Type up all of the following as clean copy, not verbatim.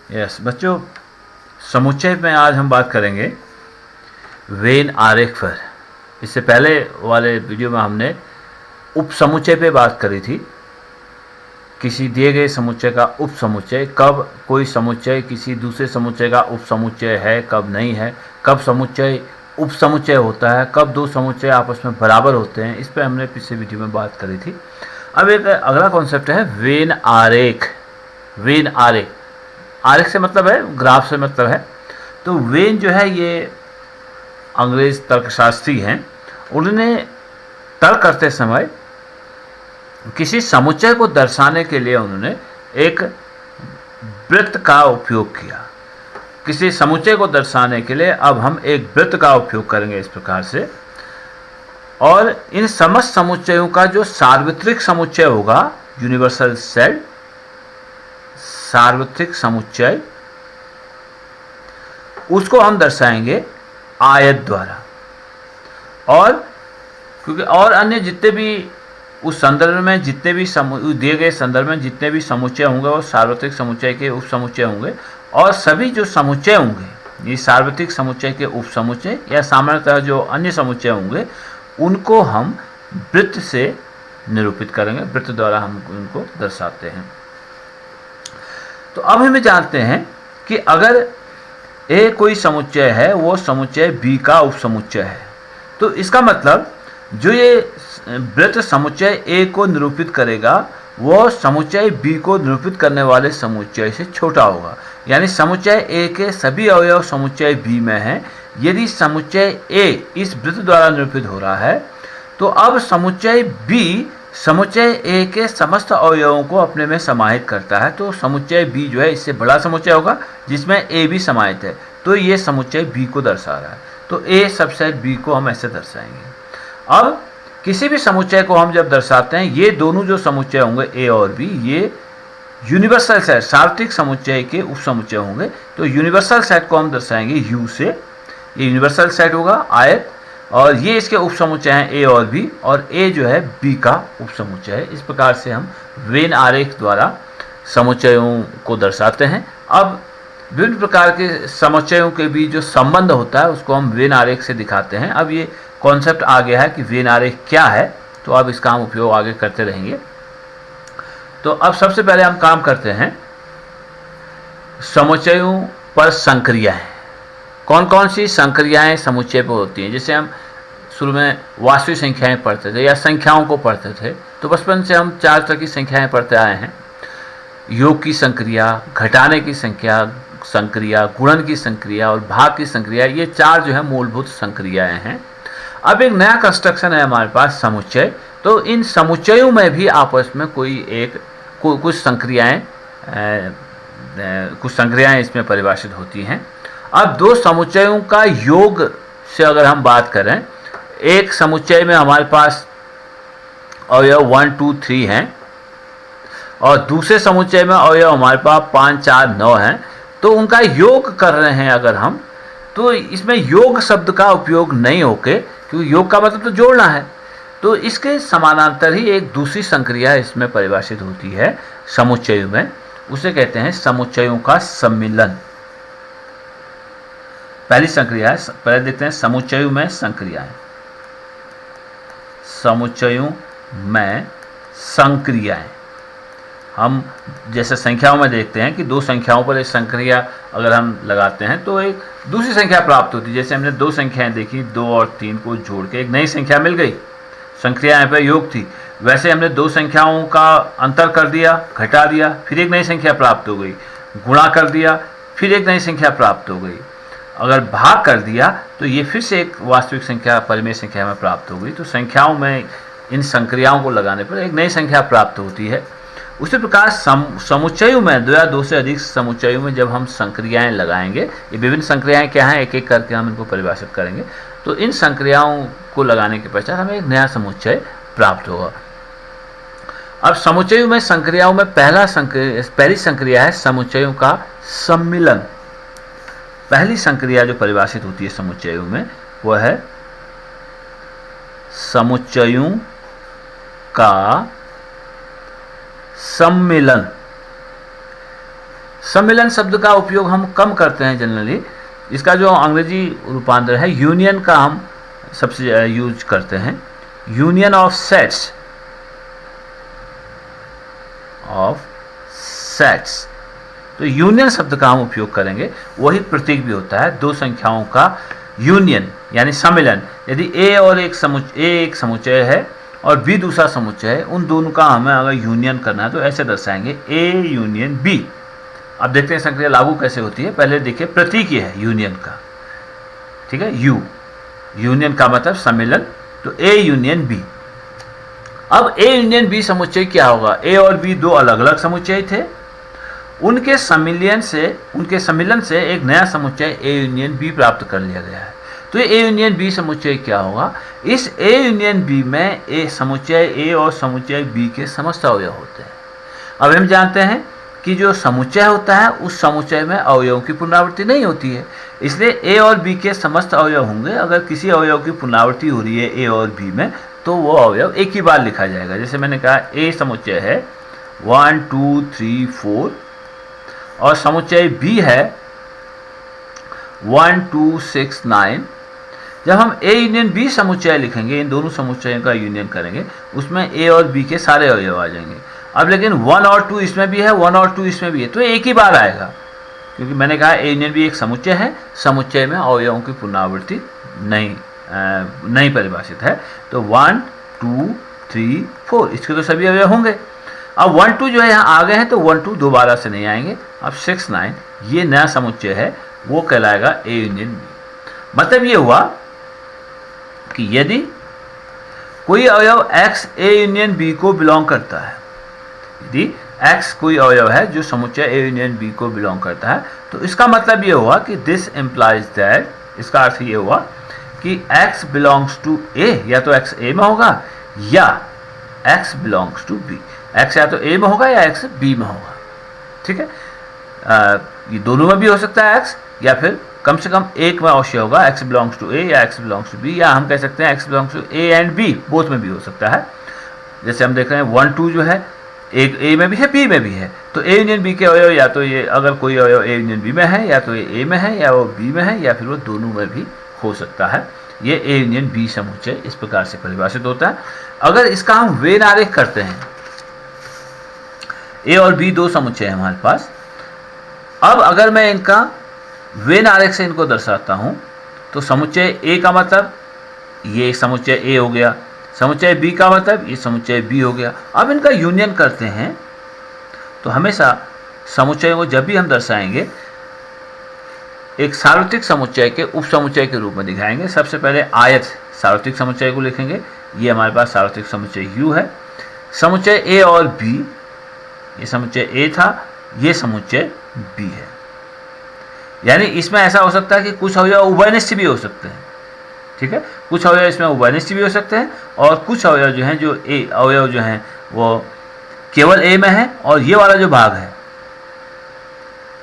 Yes बच्चों, समुच्चय में आज हम बात करेंगे वेन आरेख पर। इससे पहले वाले वीडियो में हमने उपसमुच्चय पे बात करी थी। किसी दिए गए समुच्चय का उपसमुच्चय, कब कोई समुच्चय किसी दूसरे समुच्चय का उपसमुच्चय है, कब नहीं है, कब समुच्चय उपसमुच्चय होता है, कब दो समुच्चय आपस में बराबर होते हैं। इस पर हमने पिछले वीडियो में बात करी थी। अब एक अगला कॉन्सेप्ट है वेन आरेख। वेन आरेख, आरेख से मतलब है ग्राफ से मतलब है। तो वेन जो है ये अंग्रेज तर्कशास्त्री हैं। उन्होंने तर्क करते समय किसी समुच्चय को दर्शाने के लिए उन्होंने एक वृत्त का उपयोग किया। किसी समुच्चय को दर्शाने के लिए अब हम एक वृत्त का उपयोग करेंगे इस प्रकार से, और इन समस्त समुच्चयों का जो सार्वत्रिक समुच्चय होगा, यूनिवर्सल सेट, सार्वत्रिक समुच्चय, उसको हम दर्शाएंगे आयत द्वारा। और क्योंकि और अन्य जितने भी उस संदर्भ में जितने भी दिए गए संदर्भ में जितने भी समुच्चय होंगे वो सार्वत्रिक समुच्चय के उपसमुच्चय होंगे, और सभी जो समुच्चय होंगे ये सार्वत्रिक समुच्चय के उपसमुच्चय या सामान्यतः जो अन्य समुच्चय होंगे उनको हम वृत्त से निरूपित करेंगे। वृत्त द्वारा हम उनको दर्शाते हैं। तो अब हमें जानते हैं कि अगर ए कोई समुच्चय है, वो समुच्चय बी का उपसमुच्चय है, तो इसका मतलब जो ये वृत्त समुच्चय ए को निरूपित करेगा वो समुच्चय बी को निरूपित करने वाले समुच्चय से छोटा होगा। यानी समुच्चय ए के सभी अवयव समुच्चय बी में हैं। यदि समुच्चय ए इस वृत्त द्वारा निरूपित हो रहा है तो अब समुच्चय बी समुच्चय ए के समस्त अवयवों को अपने में समाहित करता है। तो समुच्चय बी जो है इससे बड़ा समुच्चय होगा जिसमें ए भी समाहित है, तो ये समुच्चय बी को दर्शा रहा है। तो ए सबसेट बी को हम ऐसे दर्शाएंगे। अब किसी भी समुच्चय को हम जब दर्शाते हैं, ये दोनों जो समुच्चय होंगे ए और बी, ये यूनिवर्सल सेट सार्वत्रिक समुच्चय के उपसमुच्चय होंगे। तो यूनिवर्सल सेट को हम दर्शाएंगे यू से। ये यूनिवर्सल सेट होगा आयत, और ये इसके उपसमुच्चय हैं ए और बी, और ए जो है बी का उपसमुच्चय है। इस प्रकार से हम वेन आरेख द्वारा समुच्चयों को दर्शाते हैं। अब विभिन्न प्रकार के समुच्चयों के बीच जो संबंध होता है उसको हम वेन आरेख से दिखाते हैं। अब ये कॉन्सेप्ट आ गया है कि वेन आरेख क्या है, तो अब इसका हम उपयोग आगे करते रहेंगे। तो अब सबसे पहले हम काम करते हैं समुच्चयों पर संक्रियाएं। कौन कौन सी संक्रियाएं समुच्चय पर होती हैं। जैसे हम शुरू में वास्तविक संख्याएं पढ़ते थे या संख्याओं को पढ़ते थे, तो बचपन से हम 4 तरह की संख्याएं पढ़ते आए हैं। योग की संक्रिया, घटाने की संक्रिया, गुणन की संक्रिया और भाग की संक्रिया, ये 4 जो है मूलभूत संक्रियाएं हैं। अब एक नया कंस्ट्रक्शन है हमारे पास समुच्चय। तो इन समुच्चयों में भी आपस में कुछ संक्रियाएं इसमें परिभाषित होती हैं। अब दो समुच्चयों का योग से अगर हम बात करें, एक समुच्चय में हमारे पास अवयव 1, 2, 3 हैं, और दूसरे समुच्चय में अवयव हमारे पास 5, 4, 9 हैं। तो उनका योग कर रहे हैं अगर हम, तो इसमें योग शब्द का उपयोग नहीं होके, क्योंकि योग का मतलब तो जोड़ना है, तो इसके समानांतर ही एक दूसरी संक्रिया इसमें परिभाषित होती है समुच्चयों में। उसे कहते हैं समुच्चयों का सम्मिलन। पहली संक्रिया है, पहले देखते हैं समुच्चयों में संक्रियाएं। समुच्चयों में संक्रियाएं हम जैसे संख्याओं में देखते हैं कि दो संख्याओं पर एक संक्रिया अगर हम लगाते हैं तो एक दूसरी संख्या प्राप्त होती है। जैसे हमने 2 संख्याएं देखी, 2 और 3 को जोड़ के एक नई संख्या मिल गई, संक्रिया यहाँ पर योग थी। वैसे हमने 2 संख्याओं का अंतर कर दिया, घटा दिया, फिर एक नई संख्या प्राप्त हो गई, गुणा कर दिया, फिर एक नई संख्या प्राप्त हो गई, अगर भाग कर दिया तो ये फिर से एक वास्तविक संख्या परिमेय संख्या में प्राप्त हो गई। तो संख्याओं में इन संक्रियाओं को लगाने पर एक नई संख्या प्राप्त होती है। उसी प्रकार समुच्चयों में 2 या 2 से अधिक समुच्चयों में जब हम संक्रियाएं लगाएंगे, ये विभिन्न संक्रियाएं क्या हैं एक एक करके हम इनको परिभाषित करेंगे। तो इन संक्रियाओं को लगाने के पश्चात हमें एक नया समुच्चय प्राप्त होगा। अब समुच्चयों में संक्रियाओं में पहली संक्रिया है समुच्चयों का सम्मिलन। पहली संक्रिया जो परिभाषित होती है समुच्चयों में वह है समुच्चयों का सम्मिलन। सम्मिलन शब्द का उपयोग हम कम करते हैं जनरली। इसका जो अंग्रेजी रूपांतर है यूनियन का हम सबसे यूज करते हैं। यूनियन ऑफ सेट्स, तो यूनियन शब्द का हम उपयोग करेंगे। वही प्रतीक भी होता है, दो संख्याओं का यूनियन यानी सम्मिलन। यदि ए और एक समुच्चय है और बी दूसरा समुच्चय है, उन दोनों का हमें अगर यूनियन करना है तो ऐसे दर्शाएंगे ए यूनियन बी। अब देखते हैं संक्रिया लागू कैसे होती है। पहले देखिए प्रतीक ये है यूनियन का, ठीक है, यू, यूनियन का मतलब सम्मिलन, तो ए यूनियन बी। अब ए यूनियन बी समुच्चय क्या होगा? ए और बी दो अलग अलग समुच्चय थे, उनके सम्मिलन से एक नया समुच्चय ए यूनियन बी प्राप्त कर लिया गया है। तो ये ए यूनियन बी समुच्चय क्या होगा? इस ए यूनियन बी में ए समुच्चय ए और समुच्चय बी के समस्त अवयव होते हैं। अब हम जानते हैं कि जो समुच्चय होता है उस समुच्चय में अवयवों की पुनरावृत्ति नहीं होती है, इसलिए ए और बी के समस्त अवयव होंगे। अगर किसी अवयव की पुनरावृत्ति हो रही है ए और बी में तो वो अवयव एक ही बार लिखा जाएगा। जैसे मैंने कहा ए समुच्चय है 1 2 3 4 और समुच्चय बी है 1 2 6 9। जब हम ए यूनियन बी समुच्चय लिखेंगे, इन दोनों समुच्चयों का यूनियन करेंगे, उसमें ए और बी के सारे अवयव आ जाएंगे। अब लेकिन 1 और 2 इसमें भी है, 1 और 2 इसमें भी है, तो एक ही बार आएगा, क्योंकि मैंने कहा ए यूनियन बी एक समुच्चय है, समुच्चय में अवयवों की पुनरावृत्ति नहीं परिभाषित है। तो 1 2 3 4 इसके तो सभी अवयव होंगे। अब 1 2 जो है यहाँ आ गए हैं तो 1 2 दोबारा से नहीं आएंगे। अब 6 9 ये नया समुच्चय है, वो कहलाएगा ए यूनियन बी। मतलब ये हुआ कि यदि कोई अवयव x ए यूनियन बी को बिलोंग करता है, यदि x कोई अवयव है जो समुच्चय ए यूनियन बी को बिलोंग करता है, तो इसका मतलब ये हुआ कि दिस इम्प्लाइज दैट, इसका अर्थ ये हुआ कि x बिलोंग्स टू a, या तो x a में होगा या x belongs to b। x या तो a में होगा या x b में होगा, ठीक है। ये दोनों में भी हो सकता है x, या फिर कम से कम एक में अवश्य होगा, x बिलोंग्स टू a या x बिलोंग्स टू b, या हम कह सकते हैं x belongs to a and b, both में भी हो सकता है। जैसे हम देख रहे हैं 1 2 जो है एक a में भी है b में भी है, तो a यूनियन b के अवयव या तो ये, अगर कोई अवयव a यूनियन b में है या तो ये a में है या वो b में है, या फिर वो दोनों में भी हो सकता है। ये ए यूनियन बी समुच्चय इस प्रकार से परिभाषित होता है। अगर इसका हम वेन आरेख करते हैं, ए और बी दो समुच्चय है हमारे पास। अब अगर मैं इनका वेन आरेख से इनको दर्शाता हूं, तो समुच्चय ए का मतलब ये समुच्चय ए हो गया, समुच्चय बी का मतलब ये समुच्चय बी हो गया। अब इनका यूनियन करते हैं तो हमेशा समुच्चयों को जब भी हम दर्शाएंगे एक सार्वत्रिक समुच्चय के उप समुच्चय के रूप में दिखाएंगे। सबसे पहले आयत सार्वत्रिक समुच्चय को लिखेंगे, ये हमारे पास सार्वत्रिक समुच्चय U है। समुच्चय A और B, ये समुच्चय A था, ये समुच्चय B है। यानी इसमें ऐसा हो सकता है कि कुछ अवयव उभयनिष्ठ भी हो सकते हैं, ठीक है, कुछ अवयव इसमें उभयनिष्ठ भी हो सकते हैं, और कुछ अवयव जो हैं जो अवयव जो हैं वो केवल A में है, और ये वाला जो भाग है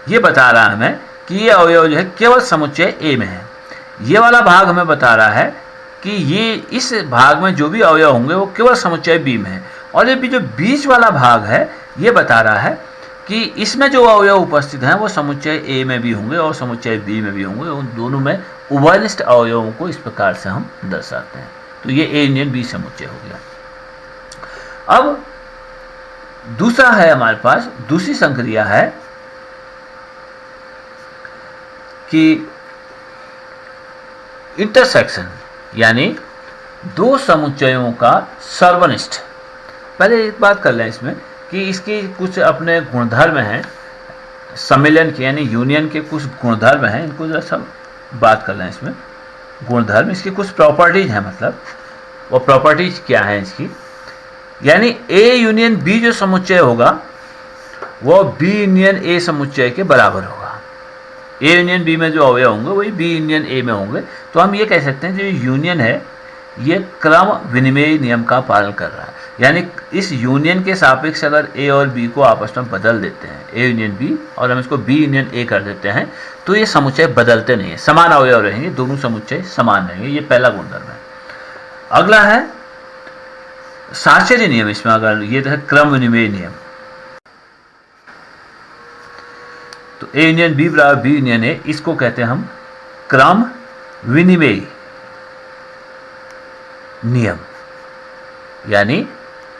ये बता रहा है हमें कि ये अवयव जो है केवल समुच्चय A में है। ये वाला भाग हमें बता रहा है कि ये इस भाग में जो भी अवयव होंगे वो केवल समुच्चय B में है। और ये जो बीच वाला भाग है ये बता रहा है कि इसमें जो अवयव उपस्थित हैं वो समुच्चय A में भी होंगे और समुच्चय B में भी होंगे। उन दोनों में उभयनिष्ठ अवयवों को इस प्रकार से हम दर्शाते हैं। तो ये A यूनियन B समुच्चय हो गया। अब दूसरा है हमारे पास, दूसरी संक्रिया है कि इंटरसेक्शन, यानी दो समुच्चयों का सर्वनिष्ठ। पहले एक बात कर लें इसमें कि इसकी कुछ अपने गुणधर्म हैं, सम्मिलन के यानी यूनियन के कुछ गुणधर्म हैं, इनको जरा सब बात कर लें इसमें। गुणधर्म, इसकी कुछ प्रॉपर्टीज हैं, मतलब वो प्रॉपर्टीज क्या है इसकी, यानी ए यूनियन बी जो समुच्चय होगा वो बी यूनियन ए समुच्चय के बराबर होगा। ए यूनियन बी में जो अवयव होंगे वही बी यूनियन ए में होंगे। तो हम ये कह सकते हैं जो यूनियन है ये क्रम विनिमय नियम का पालन कर रहा है, यानी इस यूनियन के सापेक्ष अगर ए और बी को आपस में बदल देते हैं, ए यूनियन बी, और हम इसको बी यूनियन ए कर देते हैं, तो ये समुच्चय बदलते नहीं है, समान अवयव रहेंगे, दोनों समुच्चय समान रहेंगे। ये पहला गुणधर्म है। अगला है साहचर्य नियम। इसमें अगर ये है क्रम विनिमय नियम, तो ए यूनियन बी बराबर बी यूनियन ए, इसको कहते हैं हम क्रम विनिमय नियम, यानी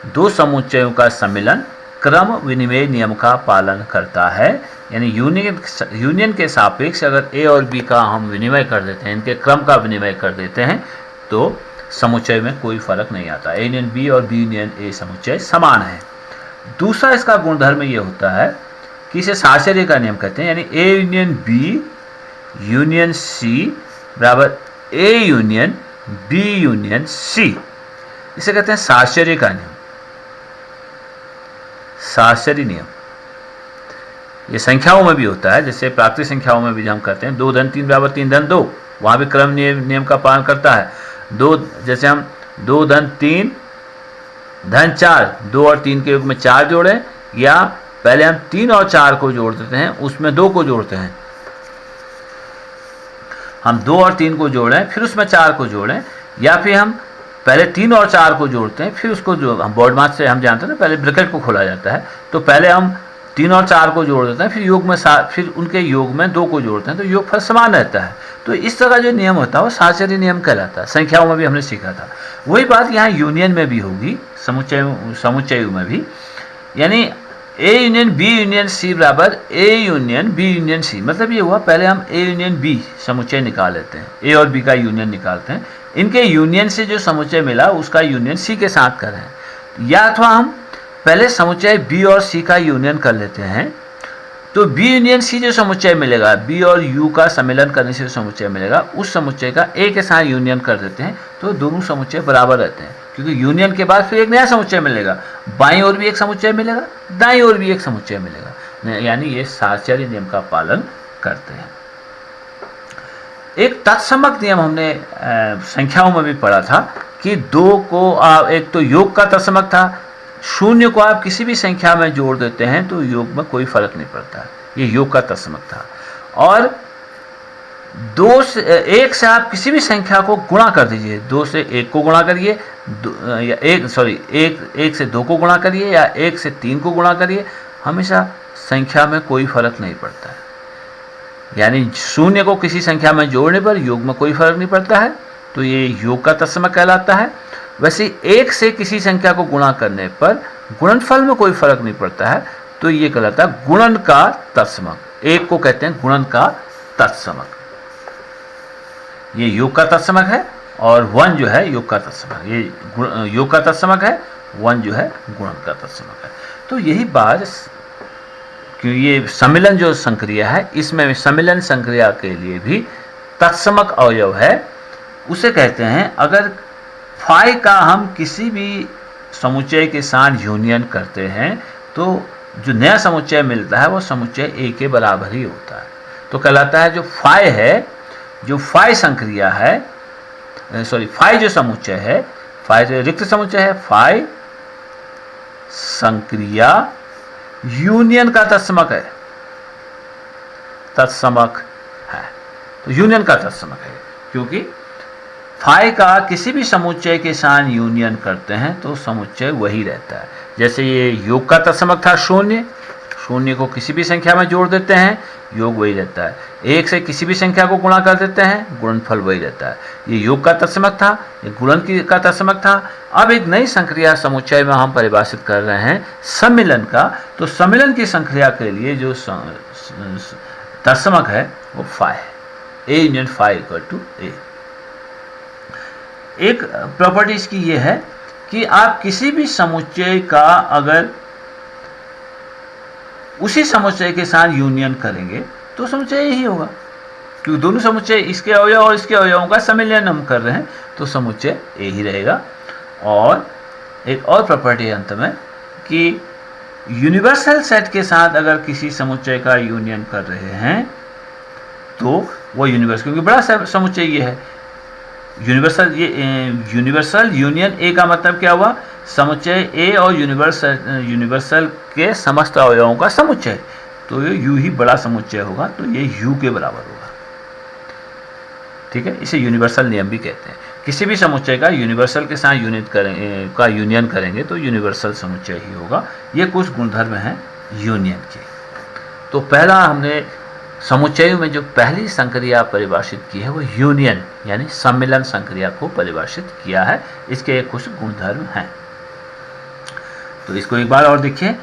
दो समुच्चयों का सम्मिलन क्रम विनिमय नियम का पालन करता है। यानी यूनियन के सापेक्ष अगर ए और बी का हम विनिमय कर देते हैं, इनके क्रम का विनिमय कर देते हैं, तो समुच्चय में कोई फर्क नहीं आता। ए यूनियन बी और बी यूनियन ए समुच्चय समान है। दूसरा इसका गुणधर्म ये होता है कि इसे साहचर्य का नियम कहते हैं, यानी A union B union C बराबर A union B union C, इसे कहते हैं साहचर्य का नियम, साहचर्य नियम। ये संख्याओं में भी होता है, जैसे प्राकृतिक संख्याओं में भी हम करते हैं 2 धन 3 बराबर 3 धन 2, वहाँ भी क्रम नियम का पालन करता है। जैसे हम 2 धन 3 धन 4, 2 और 3 के योग में 4 जोड़ें, या पहले हम 3 और 4 को जोड़ देते हैं, उसमें 2 को जोड़ते हैं। हम 2 और 3 को जोड़ें फिर उसमें 4 को जोड़ें, या फिर हम पहले 3 और 4 को जोड़ते हैं, फिर उसको जो हम बोर्ड मार्क्स से हम जानते हैं ना, पहले ब्रैकेट को खोला जाता है, तो पहले हम 3 और 4 को जोड़ देते हैं, फिर योग में फिर उनके योग में 2 को जोड़ते हैं, तो योगफल समान रहता है। तो इस तरह जो नियम होता है वो साहचर्य नियम कहलाता है। संख्याओं में भी हमने सीखा था, वही बात यहाँ यूनियन में भी होगी, समुच्चय में भी। यानी A union B union C बराबर A union B union C, मतलब ये हुआ पहले हम ए यूनियन बी समुच्चय निकाल लेते हैं, ए और बी का यूनियन निकालते हैं, इनके यूनियन से जो समुच्चय मिला उसका यूनियन सी के साथ करें, या अथवा हम पहले समुच्चय बी और सी का यूनियन कर लेते हैं, तो बी यूनियन सी जो समुच्चय मिलेगा, बी और यू का सम्मिलन करने से जो समुच्चय मिलेगा, उस समुच्चय का ए के साथ यूनियन कर देते हैं, तो दोनों समुच्चय बराबर रहते हैं, क्योंकि यूनियन के बाद फिर एक नया समुच्चय मिलेगा, बाईं ओर भी एक समुच्चय मिलेगा, दाईं ओर भी एक समुच्चय मिलेगा, यानी ये साहचर्य नियम का पालन करते हैं। एक तत्समक नियम हमने संख्याओं में भी पढ़ा था कि 2 को एक तो योग का तत्समक था, 0 को आप किसी भी संख्या में जोड़ देते हैं तो योग में कोई फर्क नहीं पड़ता, ये योग का तत्समक था। और 1 से आप किसी भी संख्या को गुणा कर दीजिए, 2 से 1 को गुणा करिए, या 1 से 2 को गुणा करिए, या 1 से 3 को गुणा करिए, हमेशा संख्या में कोई फर्क नहीं पड़ता है। यानी 0 को किसी संख्या में जोड़ने पर योग में कोई फर्क नहीं पड़ता है, तो ये योग का तत्समक कहलाता है। वैसे 1 से किसी संख्या को गुणा करने पर गुणनफल में कोई फर्क नहीं पड़ता है, तो ये कहलाता है गुणन का तत्समक। 1 को कहते हैं गुणन का तत्समक, ये योग का तत्समक है, और 1 जो है योग का तत्समक, ये योग का तत्समक है, 1 जो है गुणन का तत्समक है। तो यही बात, क्यों ये सम्मिलन जो संक्रिया है, इसमें सम्मिलन संक्रिया के लिए भी तत्समक अवयव है, उसे कहते हैं अगर फाई का हम किसी भी समुच्चय के साथ यूनियन करते हैं तो जो नया समुच्चय मिलता है वो समुच्चय ए के बराबर ही होता है, तो कहलाता है जो फाई है, जो फाई संक्रिया है, फाई जो समुच्चय है, फाई जो रिक्त समुच्चय है, फाई संक्रिया यूनियन का तत्समक है, तत्समक है, तो यूनियन का तत्समक है, क्योंकि फाई का किसी भी समुच्चय के साथ यूनियन करते हैं तो समुच्चय वही रहता है। जैसे ये योग का तत्समक था 0 को किसी भी संख्या में जोड़ देते हैं, योग वही रहता है। 1 से किसी भी संख्या को गुणा कर देते हैं, गुणनफल वही रहता है। ये योग का तत्समक था, ये गुणन का तत्समक था। अब एक नई संक्रिया समुच्चय में हम परिभाषित कर रहे हैं सम्मिलन का, तो सम्मिलन की संक्रिया के लिए जो तत्समक है वो फाई है, A union phi equal to A. एक प्रॉपर्टी इसकी ये है कि आप किसी भी समुच्चय का अगर उसी समुच्चय के साथ यूनियन करेंगे तो समुच्चय यही होगा, क्योंकि दोनों समुच्चय, इसके अवयव और इसके अवयवों का सम्मिलन हम कर रहे हैं, तो समुच्चय ए ही रहेगा। और एक और प्रॉपर्टी अंत में कि यूनिवर्सल सेट के साथ अगर किसी समुच्चय का यूनियन कर रहे हैं तो वो यूनिवर्सल, क्योंकि बड़ा समुच्चय ये है यूनिवर्सल, ये यूनिवर्सल यूनियन ए का मतलब क्या हुआ, समुच्चय ए और यूनिवर्सल के समस्त अवयवों का समुच्चय, तो ये यू ही बड़ा समुच्चय होगा, तो ये यू के बराबर होगा। ठीक है, इसे यूनिवर्सल नियम भी कहते हैं। किसी भी समुच्चय का यूनिवर्सल के साथ यूनियन करेंगे तो यूनिवर्सल समुच्चय ही होगा। ये कुछ गुणधर्म हैं यूनियन के। तो पहला हमने समुच्चयों में जो पहली संक्रिया परिभाषित की है वो यूनियन यानी सम्मिलन संक्रिया को परिभाषित किया है। इसके कुछ गुणधर्म हैं, तो इसको एक बार और देखिए।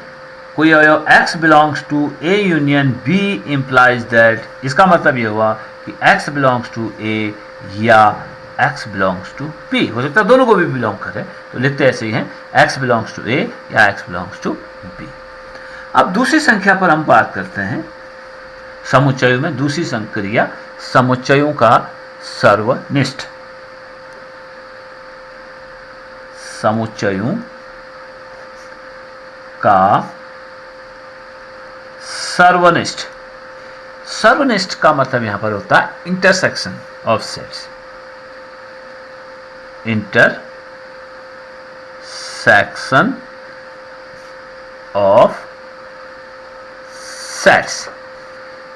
कोई अवयव X belongs to A union B implies that, इसका मतलब ये हुआ कि X बिलोंग्स टू A या X बिलोंग्स टू B, हो सकता है दोनों को भी बिलोंग करे, तो लिखते ऐसे ही हैं X बिलोंग्स टू A या X बिलोंग्स टू B। अब दूसरी संख्या पर हम बात करते हैं समुच्चयों में। दूसरी संक्रिया समुच्चयों का सर्वनिष्ठ, समुच्चयों का सर्वनिष्ठ। सर्वनिष्ठ का मतलब यहां पर होता है intersection of sets, intersection of sets.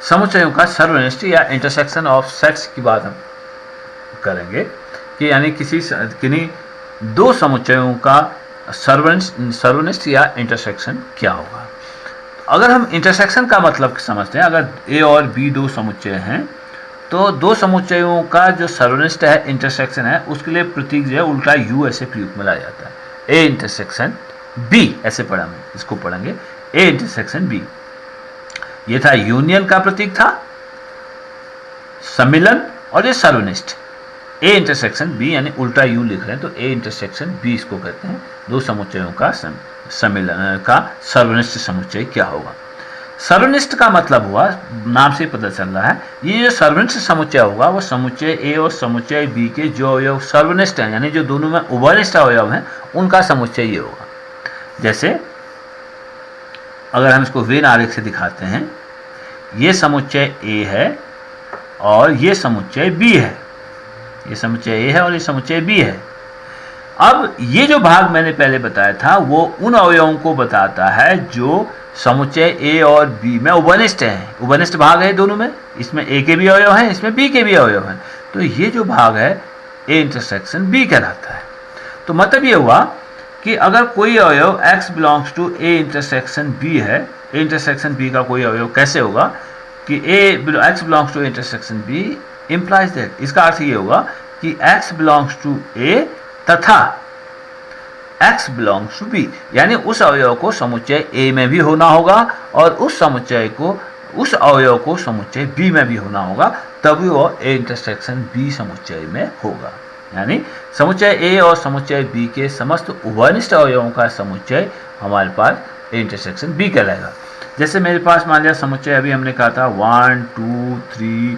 समुच्चयों का सर्वनिष्ठ या इंटरसेक्शन ऑफ सेट्स की बात हम करेंगे कि यानी किन्हीं दो समुच्चयों का सर्वनिष्ठ या इंटरसेक्शन क्या होगा। अगर हम इंटरसेक्शन का मतलब समझते हैं, अगर A और B दो समुच्चय हैं तो दो समुच्चयों का जो सर्वनिष्ठ है इंटरसेक्शन है उसके लिए प्रतीक जो है उल्टा U ऐसे प्रयोग में लाया जाता है। A इंटरसेक्शन B ऐसे पढ़ा, मैं इसको पढ़ेंगे A इंटरसेक्शन B। ये था यूनियन का प्रतीक था, सम्मिलन, और ये सर्वनिष्ठ A इंटरसेक्शन B यानी उल्टा U लिख रहे हैं तो A इंटरसेक्शन B इसको कहते हैं। दो समुच्चयों का सम्मिलन का सर्वनिष्ठ समुच्चय क्या होगा। सर्वनिष्ठ का मतलब हुआ, नाम से पता चल रहा है, ये जो सर्वनिष्ठ समुच्चय होगा वो समुच्चय A और समुच्चय B के जो अवयव सर्वनिष्ठ हैं यानी जो दोनों में उभयनिष्ठ अवयव हैं उनका समुच्चय ये होगा। जैसे अगर हम इसको वेन आरेख से दिखाते हैं, ये समुच्चय A है और ये समुच्चय B है, ये समुच्चय A है और ये समुच्चय B है। अब ये जो भाग मैंने पहले बताया था वो उन अवयवों को बताता है जो समुच्चय A और B में उभयनिष्ठ हैं। उभयनिष्ठ भाग है दोनों में, इसमें A के भी अवयव हैं, इसमें B के भी अवयव हैं, तो ये जो भाग है A इंटरसेक्शन B कहलाता है। तो मतलब ये हुआ कि अगर कोई अवयव X belongs to A intersection B है, A इंटरसेक्शन B का कोई अवयव कैसे होगा कि X belongs to intersection B implies that, इसका अर्थ ये होगा कि X बिलोंग्स टू A तथा X बिलोंग्स टू B, यानी उस अवयव को समुच्चय A में भी होना होगा और उस अवयव को समुच्चय B में भी होना होगा, तभी वो A इंटरसेक्शन B समुच्चय में होगा। यानी समुच्चय A और समुच्चय B के समस्त उभयनिष्ठ अवयवों का समुच्चय हमारे पास A इंटरसेक्शन B कहलाएगा। जैसे मेरे पास मान लिया समुच्चय अभी हमने कहा था 1 2 3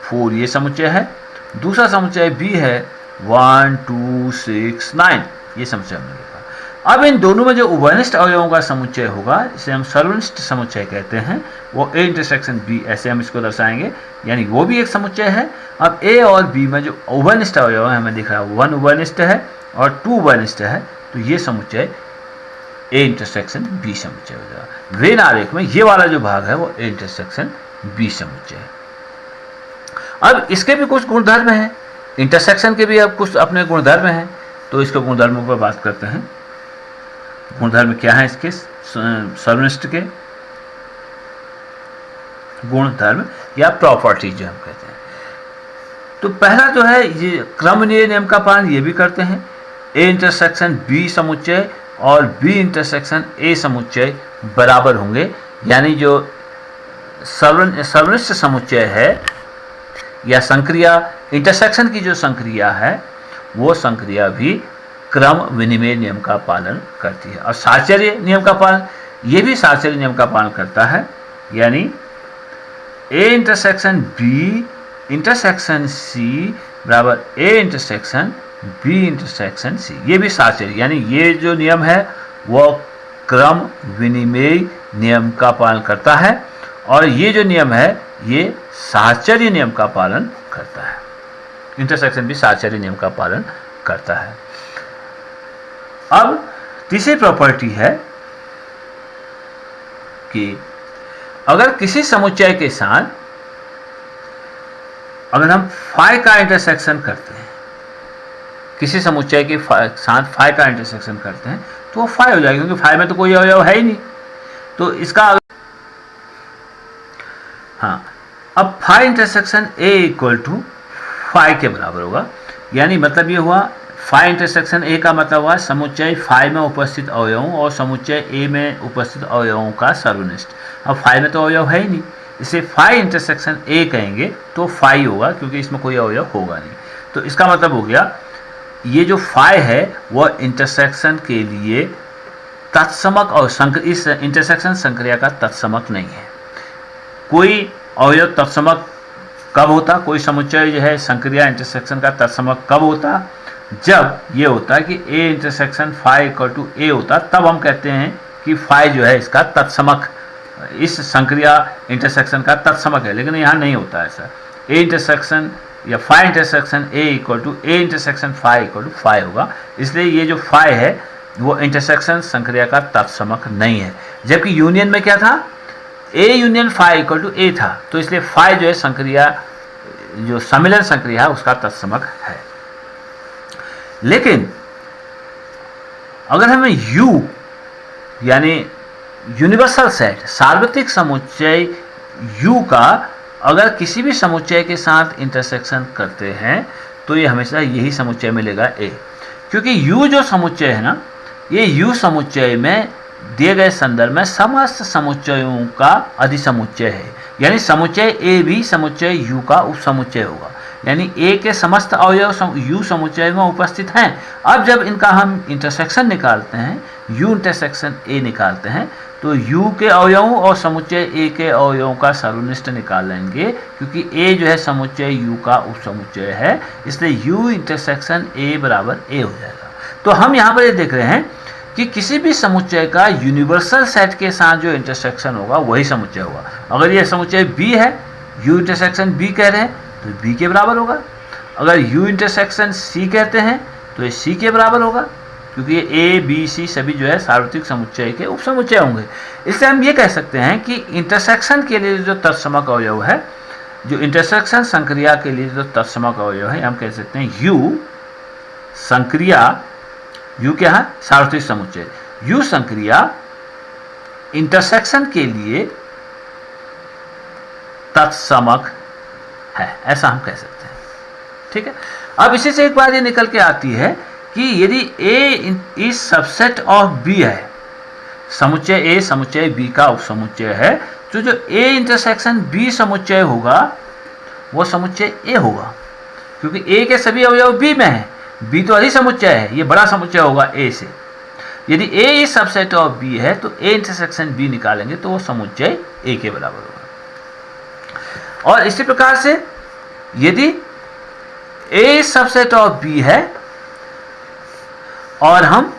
4 ये समुच्चय है, दूसरा समुच्चय B है 1 2 6 9 ये समुच्चय हमने लिखा। अब इन दोनों में जो उभयनिष्ठ अवयवों का समुच्चय होगा इसे हम सर्वनिष्ठ समुच्चय कहते हैं, वो A इंटरसेक्शन B ऐसे हम इसको दर्शाएंगे, यानी वो भी एक समुच्चय है। अब A और B में जो उभयनिष्ठ अवयव है हमें दिख रहा है 1 उभयनिष्ठ है और 2 उभयनिष्ठ है, तो ये समुच्चय A इंटरसेक्शन B समुच्चय हो जाएगा। वेन आरेख में ये वाला जो भाग है वो A इंटरसेक्शन B समुच्चय है। अब इसके भी कुछ गुणधर्म हैं, इंटरसेक्शन के भी अब कुछ अपने गुणधर्म हैं, तो इसके गुणधर्मों पर बात करते हैं। गुणधर्म क्या है इसके सर्वनिष्ठ के गुणधर्म या प्रॉपर्टी जो हम कहते हैं। तो पहला जो है ये क्रमनीय नियम का पालन ये भी करते हैं। A इंटरसेक्शन B समुच्चय और B इंटरसेक्शन A समुच्चय बराबर होंगे, यानी जो सर्वनिष्ठ समुच्चय है या संक्रिया इंटरसेक्शन की जो संक्रिया है वो संक्रिया भी क्रम विनिमय नियम का पालन करती है। और साहचर्य नियम का पालन, ये भी साहचर्य नियम का पालन करता है, यानी A intersection B intersection C बराबर A intersection B intersection C, ये भी साहचर्य, यानी ये जो नियम है वो क्रम विनिमय नियम का पालन करता है और ये जो नियम है ये साहचर्य नियम का पालन करता है। इंटरसेक्शन भी साहचर्य नियम का पालन करता है। अब तीसरी प्रॉपर्टी है कि अगर किसी समुच्चय के साथ अगर हम फाई का इंटरसेक्शन करते हैं, किसी समुच्चय के साथ फाई का इंटरसेक्शन करते हैं तो वो फाई हो जाएगा, क्योंकि फाई में तो कोई अवयव है ही नहीं। तो इसका हाँ, अब phi intersection A equal to phi के बराबर होगा। यानी मतलब ये हुआ फाई इंटरसेक्शन ए का मतलब हुआ समुच्चय फाई में उपस्थित अवयवों और समुच्चय ए में उपस्थित अवयवों का सर्वनिष्ठ। अब फाई में तो अवयव है ही नहीं, इसे फाई इंटरसेक्शन ए कहेंगे तो फाई होगा, क्योंकि इसमें कोई अवयव होगा नहीं। तो इसका मतलब हो गया ये जो फाई है वह इंटरसेक्शन के लिए तत्समक और इस इंटरसेक्शन संक्रिया का तत्समक नहीं है। कोई अवयव तत्समक कब होता, कोई समुच्चय जो है संक्रिया इंटरसेक्शन का तत्समक कब होता, जब ये होता कि A intersection phi equal to A होता, तब हम कहते हैं कि फाई जो है इसका तत्समक, इस संक्रिया इंटरसेक्शन का तत्समक है। लेकिन यहाँ नहीं होता ऐसा। ए इंटरसेक्शन या phi intersection A equal to A intersection phi equal to phi होगा। इसलिए ये जो फाई है वो इंटरसेक्शन संक्रिया का तत्समक नहीं है। जबकि यूनियन में क्या था, A union phi equal to A था, तो इसलिए फाई जो है संक्रिया, जो सम्मिलन संक्रिया है उसका तत्समक है। लेकिन अगर हमें यू यानी यूनिवर्सल सेट, सार्वत्रिक समुच्चय यू का अगर किसी भी समुच्चय के साथ इंटरसेक्शन करते हैं तो ये हमेशा यही समुच्चय मिलेगा ए, क्योंकि यू जो समुच्चय है ना, ये यू समुच्चय में दिए गए संदर्भ में समस्त समुच्चयों का अधिसमुच्चय है। यानी समुच्चय ए भी समुच्चय यू का उपसमुच्चय होगा। यानी ए के समस्त अवयव यू समुच्चय में उपस्थित हैं। अब जब इनका हम इंटरसेक्शन निकालते हैं, यू इंटरसेक्शन ए निकालते हैं, तो यू के अवयवों और समुच्चय ए के अवयवों का सर्वनिष्ठ निकाल लेंगे, क्योंकि ए जो है समुच्चय यू का उपसमुच्चय है, इसलिए यू इंटरसेक्शन ए बराबर ए हो जाएगा। तो हम यहाँ पर ये देख रहे हैं कि किसी भी समुच्चय का यूनिवर्सल सेट के साथ जो इंटरसेक्शन होगा वही समुच्चय होगा। अगर ये समुच्चय बी है, यू इंटरसेक्शन बी कह रहे हैं तो बी के बराबर होगा। अगर यू इंटरसेक्शन सी कहते हैं तो ये सी के बराबर होगा, क्योंकि ये ए बी सी सभी जो है सार्वत्रिक समुच्चय के उपसमुच्चय होंगे। इससे हम ये कह सकते हैं कि इंटरसेक्शन के लिए जो तत्समक अवयव है, जो इंटरसेक्शन संक्रिया के लिए जो तत्समक अवयव है, हम कह सकते हैं यू संक्रिया, यू क्या है, सार्वत्रिक समुच्चय, यू संक्रिया इंटरसेक्शन के लिए तत्समक है, ऐसा हम कह सकते हैं। ठीक है। अब इसी से एक बात ये निकल के आती है कि यदि ए इस सबसेट ऑफ बी है, समुच्चय ए समुच्चय बी का उपसमुच्चय है, तो जो ए इंटरसेक्शन बी समुच्चय होगा वो समुच्चय ए होगा, क्योंकि ए के सभी अवयव बी में है। बी तो अधिसमुच्चय है, ये बड़ा समुच्चय होगा ए से। यदि ए इस सबसेट ऑफ बी है तो ए इंटरसेक्शन बी निकालेंगे तो वो समुच्चय ए के बराबर होगा। और इसी प्रकार से यदि ए इस सबसेट ऑफ बी है और हम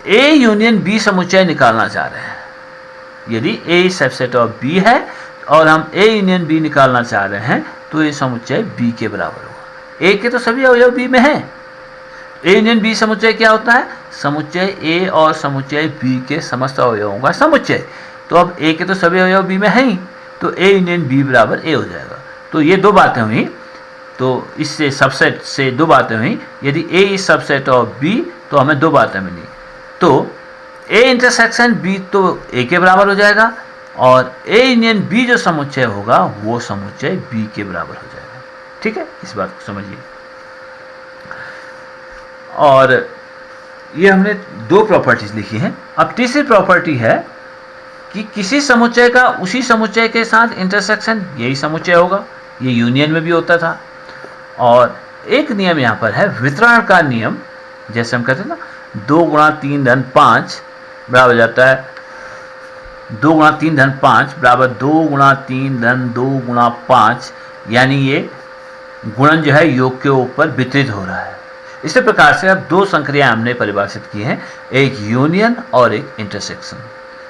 ए यूनियन बी समुच्चय निकालना चाह रहे हैं, यदि ए इस सबसेट ऑफ बी है और हम ए यूनियन बी निकालना चाह रहे हैं तो ये समुच्चय बी के बराबर होगा। ए के तो सभी अवयव बी में हैं। ए यूनियन बी समुच्चय क्या होता है, समुच्चय ए और समुच्चय बी के समस्त अवयवों का समुच्चय। तो अब ए के तो सभी अवयव बी में हैं ही, तो ए यूनियन बी बराबर ए हो जाएगा। तो ये दो बातें हुई, तो इससे सबसेट से दो बातें हुई। यदि ए इज सबसेट ऑफ बी तो हमें दो बातें मिली, तो ए इंटरसेक्शन बी तो ए के बराबर हो जाएगा और ए यूनियन बी जो समुच्चय होगा वो समुच्चय बी के बराबर हो जाएगा। ठीक है, इस बात को समझिए। और ये हमने दो प्रॉपर्टीज लिखी हैं। अब तीसरी प्रॉपर्टी है कि किसी समुच्चय का उसी समुच्चय के साथ इंटरसेक्शन यही समुच्चय होगा। ये यूनियन में भी होता था। और एक नियम यहाँ पर है वितरण का नियम, जैसे हम कहते हैं ना 2 गुणा 3 धन 5 बराबर हो जाता है 2 गुणा 3 धन 5 बराबर 2 गुणा 3 धन 2 गुणा 5, यानी ये गुणन जो है योग के ऊपर वितरित हो रहा है। इसी प्रकार से अब दो संक्रियाएं हमने परिभाषित की हैं, एक यूनियन और एक इंटरसेक्शन,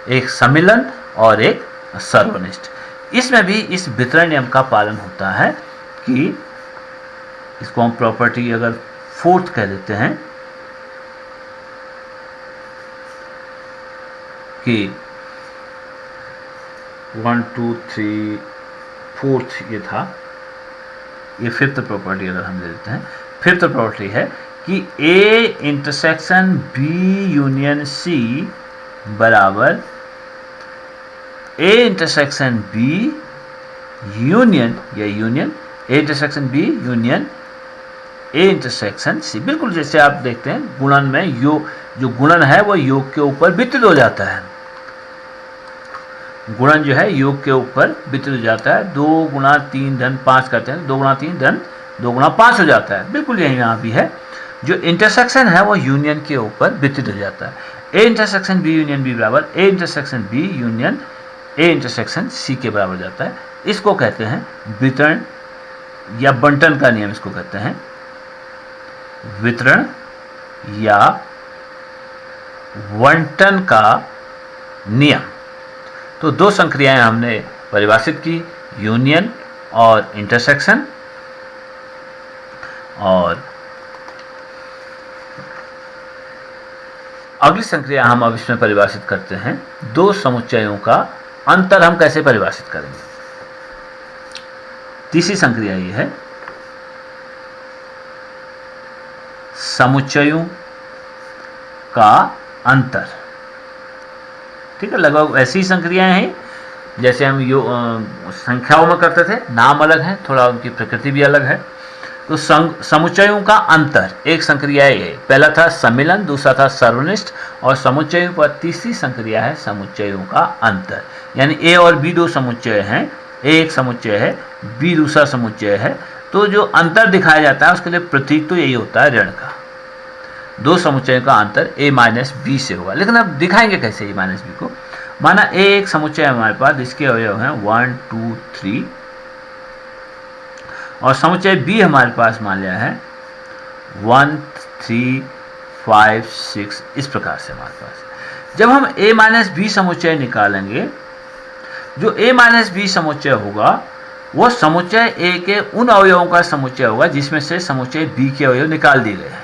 एक सम्मिलन और एक सर्वनिष्ठ। इसमें भी इस वितरण नियम का पालन होता है कि इसको हम प्रॉपर्टी अगर फोर्थ कह देते हैं कि 1 2 3 फोर्थ ये था, ये फिफ्थ प्रॉपर्टी अगर हम ले लेते हैं, फिफ्थ प्रॉपर्टी है कि A intersection B union C बराबर ए इंटरसेक्शन बी यूनियन, ये union A intersection B union A intersection C. बिल्कुल जैसे आप देखते हैं गुणन में योग, जो गुणन है वो योग के ऊपर वितरित हो जाता है। गुणन जो है योग के ऊपर वितरित हो जाता है। 2 गुणा 3 धन 5 करते हैं, 2 गुणा 3 धन 2 गुणा 5 हो जाता है। बिल्कुल यही यहाँ भी है, जो इंटरसेक्शन है वो यूनियन के ऊपर वितरित हो जाता है। A intersection B union B बराबर A intersection B union A intersection C के बराबर जाता है। इसको कहते हैं वितरण या बंटन का नियम, इसको कहते हैं वितरण या बंटन का नियम। तो 2 संक्रियाएं हमने परिभाषित की, यूनियन और इंटरसेक्शन। और अगली संक्रिया हम अब इसमें परिभाषित करते हैं 2 समुच्चयों का अंतर हम कैसे परिभाषित करेंगे। तीसरी संक्रिया ये है समुच्चयों का अंतर। ठीक है, लगभग ऐसी संक्रियाएं हैं जैसे हम संख्याओं में करते थे, नाम अलग है, थोड़ा उनकी प्रकृति भी अलग है। तो समुच्चयों का अंतर एक संक्रिया है, पहला था सम्मिलन, दूसरा था सर्वनिष्ठ, और समुच्चयों पर तीसरी संक्रिया है समुच्चयों का अंतर। यानी ए और बी 2 समुच्चय हैं, ए एक समुच्चय है, बी दूसरा समुच्चय है। तो जो अंतर दिखाया जाता है उसके लिए प्रतीक तो यही होता है ऋण का। 2 समुच्चयों का अंतर a माइनस बी से होगा। लेकिन अब दिखाएंगे कैसे a माइनस बी को। माना a एक समुच्चय है हमारे पास जिसके अवयव हैं 1 2 3, और समुच्चय b हमारे पास मान लिया है 1 3 5 6, इस प्रकार से हमारे पास। जब हम a माइनस बी समुच्चय निकालेंगे, जो a माइनस बी समुच्चय होगा वो समुच्चय a के उन अवयवों का समुच्चय होगा जिसमें से समुच्चय b के अवयव निकाल दिए गए हैं।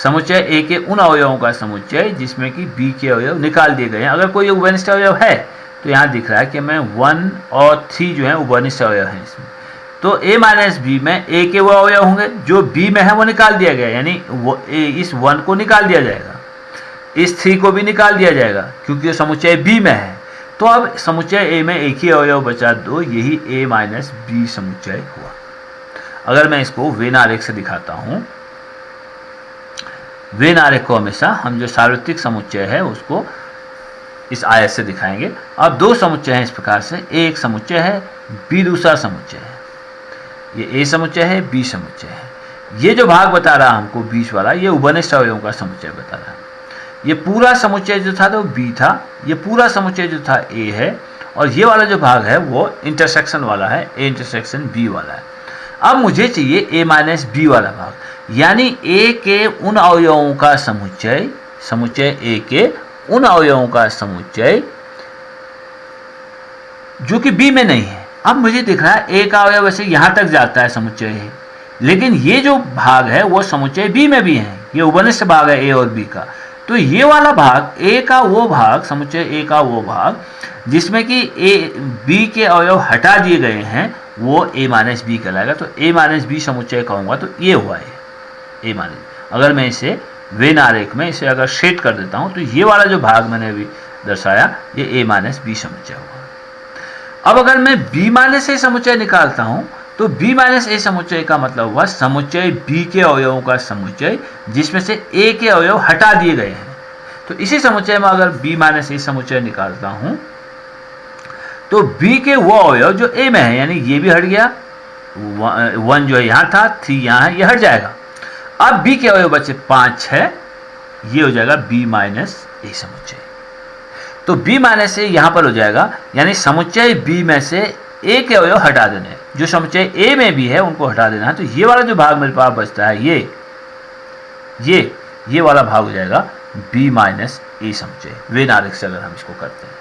समुच्चय a के उन अवयवों का समुच्चय जिसमें कि b के अवयव निकाल दिए गए हैं। अगर कोई उभयनिष्ठ अवयव है तो यहाँ दिख रहा है कि मैं 1 और 3 जो है उभयनिष्ठ अवयव हैं इसमें। तो a माइनस बी में a के वो अवयव होंगे जो b में है वो निकाल दिया गया, यानी इस 1 को निकाल दिया जाएगा, इस 3 को भी निकाल दिया जाएगा क्योंकि ये समुच्चय b में है। तो अब समुच्चय a में एक ही अवयव बचा 2, यही a माइनस बी समुच्चय हुआ। अगर मैं इसको वेन आरेख से दिखाता हूँ, वेन आरेख को हमेशा हम जो सार्वत्रिक समुच्चय है उसको इस आयत से दिखाएंगे। अब 2 समुच्चय हैं इस प्रकार से, a एक समुच्चय है, b दूसरा समुच्चय है। ये a समुच्चय है, b समुच्चय है। ये जो भाग बता रहा हमको बीच वाला, ये उभयनिष्ठ अवयवों का समुच्चय बता रहा है। ये पूरा समुच्चय जो था तो b था, ये पूरा समुच्चय जो था a है, और ये वाला जो भाग है वो इंटरसेक्शन वाला है, a इंटरसेक्शन b वाला है। अब मुझे चाहिए a माइनस बी वाला भाग, यानी a के उन अवयवों का समुच्चय, समुच्चय a के उन अवयवों का समुच्चय जो कि b में नहीं है। अब मुझे दिख रहा है a का अवयव वैसे यहाँ तक जाता है समुच्चय है, लेकिन ये जो भाग है वो समुच्चय b में भी है, ये उभयनिष्ठ भाग है a और b का। तो ये वाला भाग a का वो भाग, समुच्चय a का वो भाग जिसमें कि b के अवयव हटा दिए गए हैं वो a माइनस बी कहलाएगा। तो a माइनस बी समुच्चय कहूँगा तो ये हुआ है a माइनस। अगर मैं इसे वेन आरेख में इसे अगर शेड कर देता हूँ तो ये वाला जो भाग मैंने अभी दर्शाया ये a माइनस बी समुच्चय हुआ। अब अगर मैं b माइनस ए समुच्चय निकालता हूँ तो b माइनस ए समुच्चय का मतलब हुआ समुच्चय b के अवयवों का समुच्चय जिसमें से a के अवयव हटा दिए गए हैं। तो इसी समुच्चय में अगर b माइनस ए समुच्चय निकालता हूँ तो b के वो अवयव जो a में है, यानी ये भी हट गया, 1 जो है यहाँ था, 3 यहाँ है, ये हट जाएगा। अब b के अवयव बचे 5 है, ये हो जाएगा b माइनस ए समुच्चय। तो b माइनस ए यहाँ पर हो जाएगा, यानी समुच्चय b में से a के अवयव हटा देने, जो समुच्चय a में भी है उनको हटा देना है। तो ये वाला जो भाग मेरे पास बचता है ये वाला भाग हो जाएगा b माइनस ए समुच्चय, वेन आरेख से अगर हम इसको करते हैं।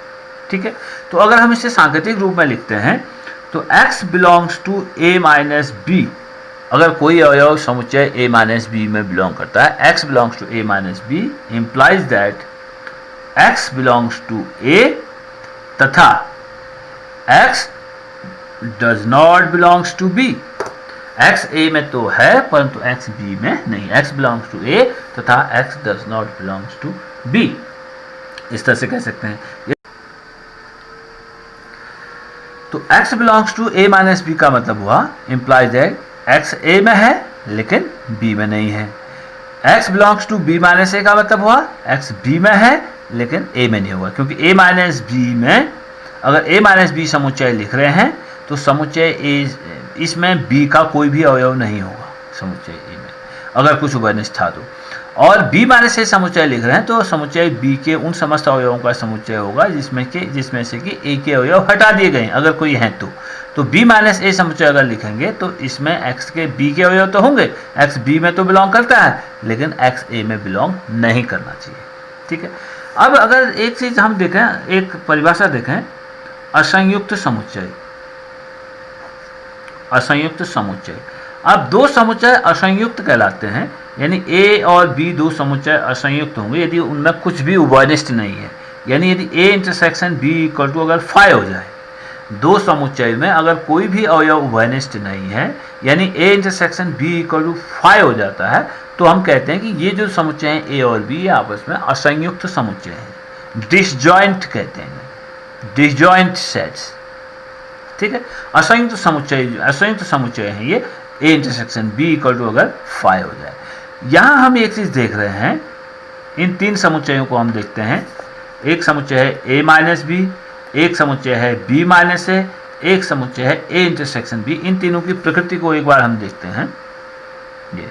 ठीक है, तो अगर हम इसे सांकेतिक रूप में लिखते हैं तो x belongs to a minus B, अगर कोई अवयव समुच्चय a माइनस बी में बिलोंग करता है, x belongs to a minus B implies that x belongs to a तथा x does not belongs to b। x a में तो है परंतु x b में नहीं, x बिलोंग्स टू a तथा x does not belongs to b, इस तरह से कह सकते हैं। तो x belongs to a minus B का मतलब हुआ इम्प्लाइज दैट x a में है लेकिन b में नहीं है। x belongs to b minus a का मतलब हुआ x b में है लेकिन a में नहीं होगा, क्योंकि a माइनस बी में अगर a माइनस बी समुच्चय लिख रहे हैं तो समुच्चय a इसमें b का कोई भी अवयव नहीं होगा समुच्चय a में अगर कुछ उभयनिष्ठ था तो, और b माइनस a समुच्चय लिख रहे हैं तो समुच्चय b के उन समस्त अवयवों का समुच्चय होगा जिसमें से कि a के अवयव हटा दिए गए अगर कोई हैं तो b माइनस a समुच्चय अगर लिखेंगे तो इसमें x के b के अवयव तो होंगे, x b में तो बिलोंग करता है लेकिन x a में बिलोंग नहीं करना चाहिए। ठीक है, अब अगर एक चीज हम देखें, एक परिभाषा देखें, असंयुक्त समुच्चय। असंयुक्त समुच्चय, अब दो समुच्चय असंयुक्त कहलाते हैं, यानी a और b दो समुच्चय असंयुक्त होंगे यदि उनमें कुछ भी उभयनिष्ठ नहीं है, यानी यदि a intersection b equal to अगर फाई हो जाए, दो समुच्चय में अगर कोई भी अवयव उभयनिष्ठ नहीं है यानी a intersection b equal to phi हो जाता है, तो हम कहते हैं कि ये जो समुच्चय हैं a और b आपस में असंयुक्त समुच्चय हैं, डिसजॉइंट कहते हैं, डिसजॉइंट सेट्स। ठीक है, असंयुक्त समुच्चय हैं ये a intersection b equal to अगर फाई हो जाए। यहाँ हम एक चीज देख रहे हैं, इन तीन समुच्चयों को हम देखते हैं, एक समुच्चय है a माइनस बी, एक समुच्चय है b माइनस a, एक समुच्चय है a इंटरसेक्शन b। इन तीनों की प्रकृति को एक बार हम देखते हैं। ये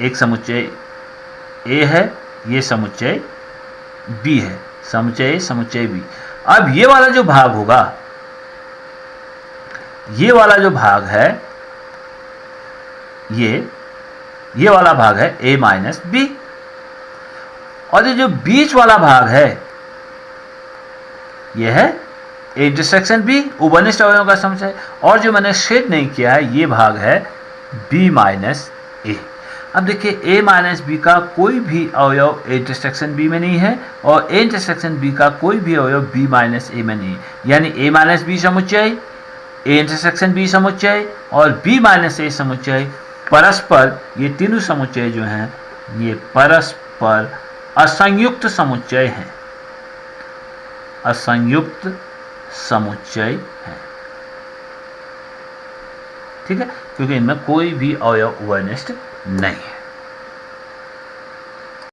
एक समुच्चय a है, ये समुच्चय b है, समुच्चय a समुच्चय b। अब ये वाला जो भाग होगा, ये वाला जो भाग है, ये वाला भाग है a माइनस बी, और ये जो बीच वाला भाग है ये है a इंटरसेक्शन b, उभयनिष्ठ अवयवों का समुच्चय, और जो मैंने शेड नहीं किया है ये भाग है b माइनस a। अब देखिए a माइनस बी का कोई भी अवयव a इंटरसेक्शन b में नहीं है और a इंटरसेक्शन b का कोई भी अवयव b माइनस a में नहीं है, यानी a माइनस बी समुच्चय, a इंटरसेक्शन b समुच्चय और b माइनस a समुच्चय परस्पर, ये तीनों समुच्चय जो हैं ये परस्पर असंयुक्त समुच्चय हैं, असंयुक्त समुच्चय हैं। ठीक है, क्योंकि इनमें कोई भी अवयव उभयनिष्ठ नहीं है।